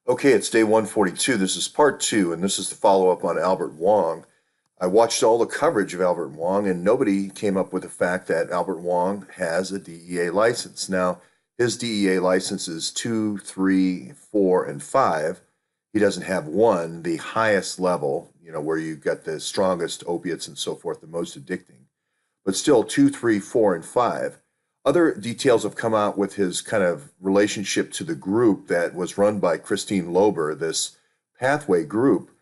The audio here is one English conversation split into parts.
Okay, it's day 142. This is part two, and this is the follow-up on Albert Wong. I watched all the coverage of Albert Wong, and nobody came up with the fact that Albert Wong has a DEA license. Now, his DEA license is 2, 3, 4, and 5. He doesn't have one, the highest level, where you get the strongest opiates and so forth, the most addicting. But still, 2, 3, 4, and 5. Other details have come out with his kind of relationship to the group that was run by Christine Lober, this pathway group.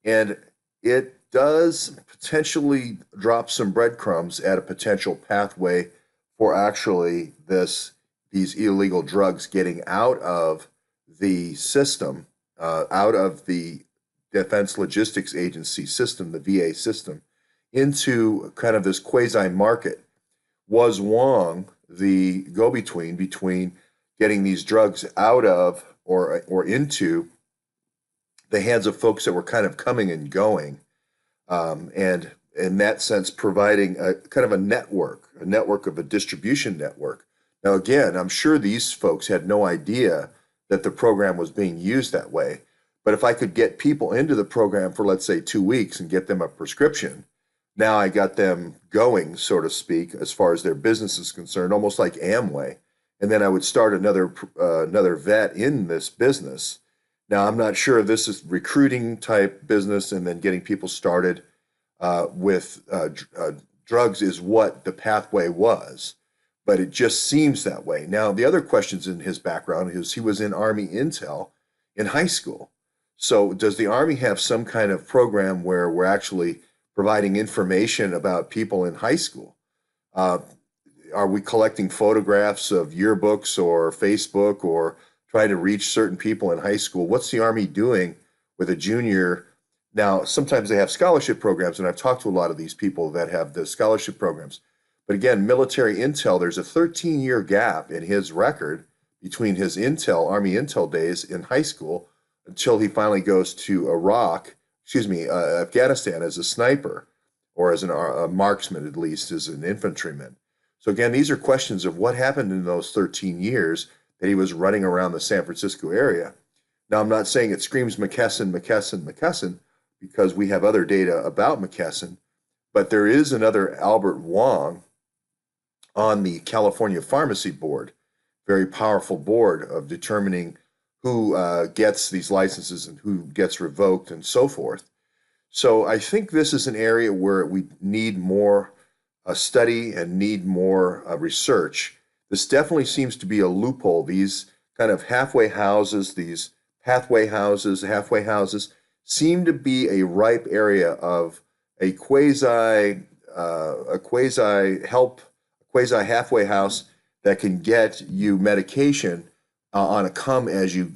And it does potentially drop some breadcrumbs at a potential pathway for actually these illegal drugs getting out of the system, out of the Defense Logistics Agency system, the VA system, into kind of this quasi market. Was Wong the go-between between getting these drugs out of or into the hands of folks that were kind of coming and going, and in that sense providing a kind of a network of a distribution network. Now, again, I'm sure these folks had no idea that the program was being used that way. But if I could get people into the program for, let's say, 2 weeks and get them a prescription, now I got them going, so to speak, as far as their business is concerned, almost like Amway. And then I would start another vet in this business. Now, I'm not sure if this is recruiting type business and then getting people started with drugs is what the pathway was, but it just seems that way. Now, the other questions in his background is he was in Army Intel in high school. So does the Army have some kind of program where we're actually providing information about people in high school? Uh, are we collecting photographs of yearbooks or Facebook or trying to reach certain people in high school? What's the Army doing with a junior? Now, sometimes they have scholarship programs, and I've talked to a lot of these people that have the scholarship programs. But again, military intel, there's a 13-year gap in his record between his Army Intel days in high school until he finally goes to Afghanistan as a sniper or as a marksman, at least as an infantryman. So again, these are questions of what happened in those 13 years that he was running around the San Francisco area. Now, I'm not saying it screams McKesson, because we have other data about McKesson, but there is another Albert Wong on the California Pharmacy Board, very powerful board of determining who gets these licenses and who gets revoked and so forth. So I think this is an area where we need more study and need more research. This definitely seems to be a loophole. These kind of halfway houses, these halfway houses seem to be a ripe area of a quasi halfway house that can get you medication on a come as you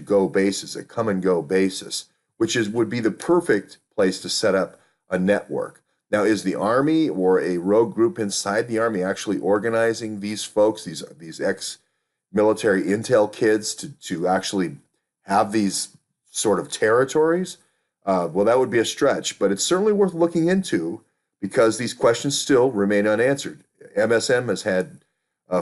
go basis, a come and go basis, which would be the perfect place to set up a network. Now, is the Army or a rogue group inside the Army actually organizing these folks, these ex-military intel kids, to actually have these sort of territories? Well, that would be a stretch, but it's certainly worth looking into because these questions still remain unanswered. MSM has had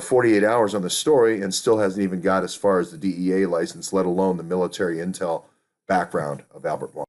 48 hours on the story and still hasn't even got as far as the DEA license, let alone the military intel background of Albert Wong.